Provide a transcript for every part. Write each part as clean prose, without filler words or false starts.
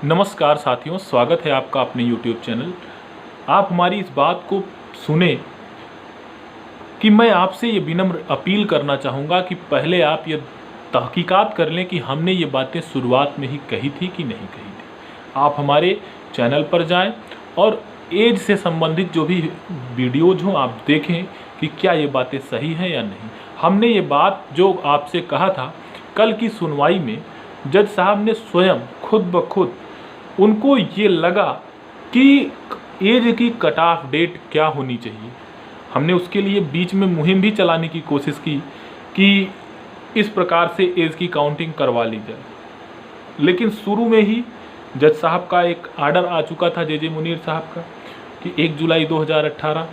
नमस्कार साथियों, स्वागत है आपका अपने YouTube चैनल। आप हमारी इस बात को सुने कि मैं आपसे ये विनम्र अपील करना चाहूँगा कि पहले आप ये तहकीकात कर लें कि हमने ये बातें शुरुआत में ही कही थी कि नहीं कही थी। आप हमारे चैनल पर जाएं और एज से संबंधित जो भी वीडियोज़ हों आप देखें कि क्या ये बातें सही हैं या नहीं। हमने ये बात जो आपसे कहा था, कल की सुनवाई में जज साहब ने स्वयं खुद ब खुद उनको ये लगा कि एज की कट ऑफ डेट क्या होनी चाहिए। हमने उसके लिए बीच में मुहिम भी चलाने की कोशिश की कि इस प्रकार से एज की काउंटिंग करवा ली जाए, लेकिन शुरू में ही जज साहब का एक आर्डर आ चुका था जे मुनीर साहब का कि 1 जुलाई 2018।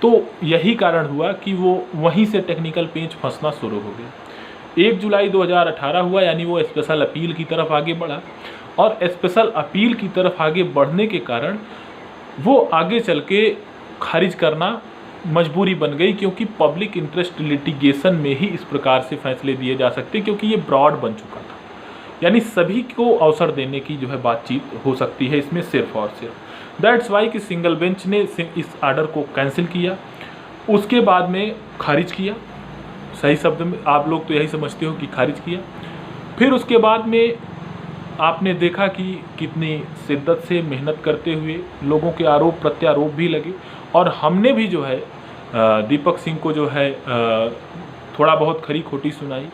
तो यही कारण हुआ कि वो वहीं से टेक्निकल पेंच फंसना शुरू हो गया। 1 जुलाई 2018 हुआ, यानी वो स्पेशल अपील की तरफ आगे बढ़ा और स्पेशल अपील की तरफ आगे बढ़ने के कारण वो आगे चल के खारिज करना मजबूरी बन गई, क्योंकि पब्लिक इंटरेस्ट लिटिगेशन में ही इस प्रकार से फैसले दिए जा सकते, क्योंकि ये ब्रॉड बन चुका था। यानी सभी को अवसर देने की जो है बातचीत हो सकती है इसमें सिर्फ और सिर्फ। दैट्स वाई कि सिंगल बेंच ने इस आर्डर को कैंसिल किया, उसके बाद में खारिज किया। सही शब्द में आप लोग तो यही समझते हो कि खारिज किया। फिर उसके बाद में आपने देखा कि कितनी शिद्दत से मेहनत करते हुए लोगों के आरोप प्रत्यारोप भी लगे, और हमने भी जो है दीपक सिंह को जो है थोड़ा बहुत खरी खोटी सुनाई,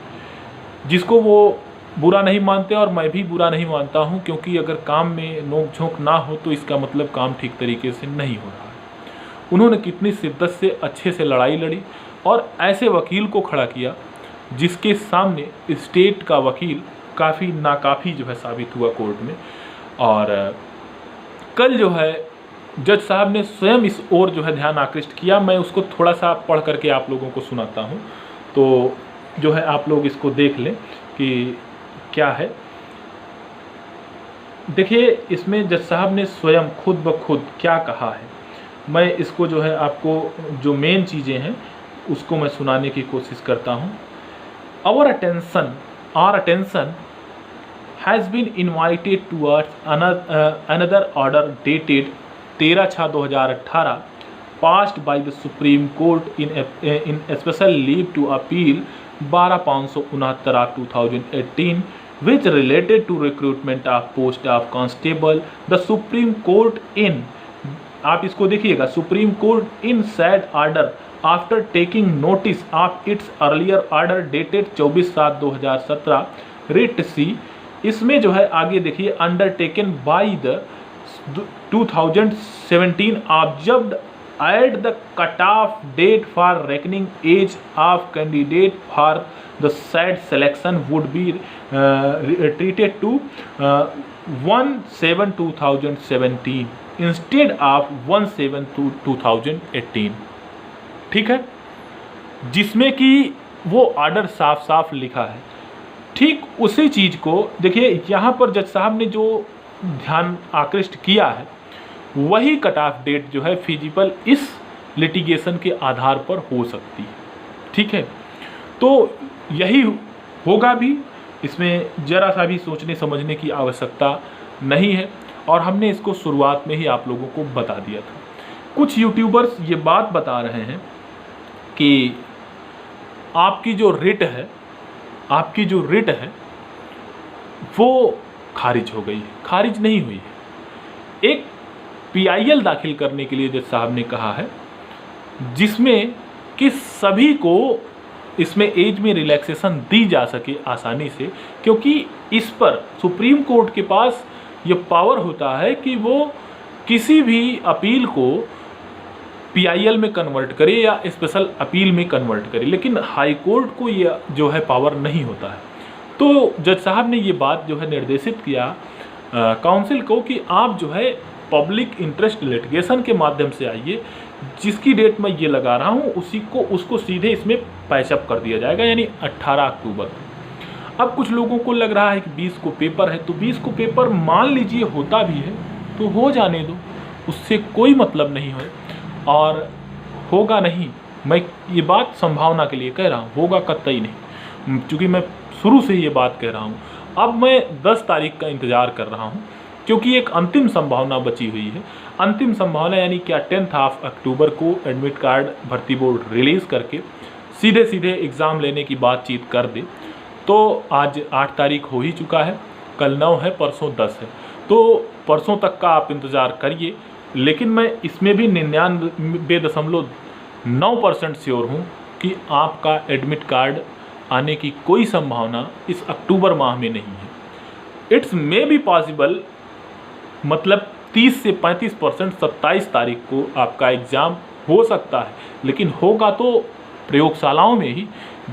जिसको वो बुरा नहीं मानते और मैं भी बुरा नहीं मानता हूँ, क्योंकि अगर काम में नोक झोंक ना हो तो इसका मतलब काम ठीक तरीके से नहीं हो रहा है। उन्होंने कितनी शिद्दत से अच्छे से लड़ाई लड़ी और ऐसे वकील को खड़ा किया जिसके सामने स्टेट का वकील काफ़ी नाकाफ़ी जो है साबित हुआ कोर्ट में। और कल जो है जज साहब ने स्वयं इस ओर जो है ध्यान आकृष्ट किया। मैं उसको थोड़ा सा पढ़ करके आप लोगों को सुनाता हूँ, तो जो है आप लोग इसको देख लें कि क्या है। देखिए, इसमें जज साहब ने स्वयं खुद ब खुद क्या कहा है। मैं इसको जो है आपको जो मेन चीज़ें हैं उसको मैं सुनाने की कोशिश करता हूँ। Our attention has been invited towards another order dated 13/6/2018 passed by the Supreme Court in special leave to appeal 12/569/2018 which related to recruitment of post of constable. The Supreme Court in, आप इसको देखिएगा, Supreme Court in said order after taking notice of its earlier order dated 24/7/2017 writ C, इसमें जो है आगे देखिए, undertaken by the 2017 observed at the cutoff date for reckoning age of candidate for the said selection would be treated to 1/7/2017 instead of 1/7/2018। ठीक है, जिसमें कि वो ऑर्डर साफ साफ लिखा है। ठीक उसी चीज़ को देखिए, यहाँ पर जज साहब ने जो ध्यान आकृष्ट किया है वही कट ऑफ डेट जो है फिजिबल इस लिटिगेशन के आधार पर हो सकती है। ठीक है, तो यही होगा भी, इसमें जरा सा भी सोचने समझने की आवश्यकता नहीं है, और हमने इसको शुरुआत में ही आप लोगों को बता दिया था। कुछ यूट्यूबर्स ये बात बता रहे हैं कि आपकी जो रिट है वो खारिज हो गई है। खारिज नहीं हुई है। एक PIL दाखिल करने के लिए जज साहब ने कहा है, जिसमें कि सभी को इसमें एज में रिलैक्सेशन दी जा सके आसानी से, क्योंकि इस पर सुप्रीम कोर्ट के पास ये पावर होता है कि वो किसी भी अपील को PIL में कन्वर्ट करे या स्पेशल अपील में कन्वर्ट करे, लेकिन हाई कोर्ट को ये जो है पावर नहीं होता है। तो जज साहब ने ये बात जो है निर्देशित किया काउंसिल को कि आप जो है पब्लिक इंटरेस्ट लिटिगेशन के माध्यम से आइए, जिसकी डेट मैं ये लगा रहा हूँ उसको सीधे इसमें पैचअप कर दिया जाएगा, यानी 18 अक्टूबर। अब कुछ लोगों को लग रहा है कि 20 को पेपर है, तो 20 को पेपर मान लीजिए होता भी है तो हो जाने दो, उससे कोई मतलब नहीं है और होगा नहीं। मैं ये बात संभावना के लिए कह रहा हूँ, होगा कतई नहीं, क्योंकि मैं शुरू से ये बात कह रहा हूँ। अब मैं 10 तारीख का इंतज़ार कर रहा हूँ क्योंकि एक अंतिम संभावना बची हुई है। अंतिम संभावना यानी क्या 10 अक्टूबर को एडमिट कार्ड भर्ती बोर्ड रिलीज़ करके सीधे सीधे एग्ज़ाम लेने की बातचीत कर दे। तो आज 8 तारीख हो ही चुका है, कल 9 है, परसों 10 है, तो परसों तक का आप इंतज़ार करिए। लेकिन मैं इसमें भी 99.9% श्योर हूँ कि आपका एडमिट कार्ड आने की कोई संभावना इस अक्टूबर माह में नहीं है। इट्स मे बी पॉसिबल, मतलब 30 से 35% 27 तारीख को आपका एग्ज़ाम हो सकता है, लेकिन होगा तो प्रयोगशालाओं में ही।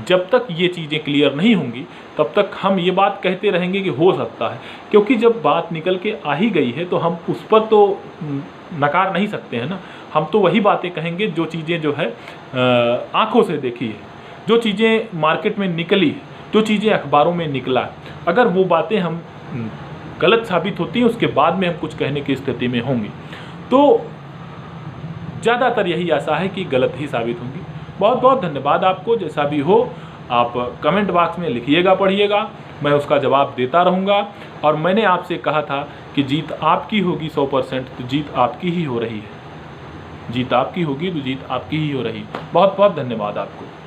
जब तक ये चीज़ें क्लियर नहीं होंगी तब तक हम ये बात कहते रहेंगे कि हो सकता है, क्योंकि जब बात निकल के आ ही गई है तो हम उस पर तो नकार नहीं सकते हैं ना। हम तो वही बातें कहेंगे जो चीज़ें जो है आँखों से देखी है, जो चीज़ें मार्केट में निकली है, जो चीज़ें अखबारों में निकला। अगर वो बातें हम गलत साबित होती हैं उसके बाद में हम कुछ कहने की स्थिति में होंगे, तो ज़्यादातर यही आशा है कि गलत ही साबित होंगी। बहुत बहुत धन्यवाद आपको। जैसा भी हो आप कमेंट बॉक्स में लिखिएगा, पढ़िएगा, मैं उसका जवाब देता रहूँगा। और मैंने आपसे कहा था कि जीत आपकी होगी 100%, तो जीत आपकी ही हो रही है। जीत आपकी होगी तो जीत आपकी ही हो रही है। बहुत बहुत धन्यवाद आपको।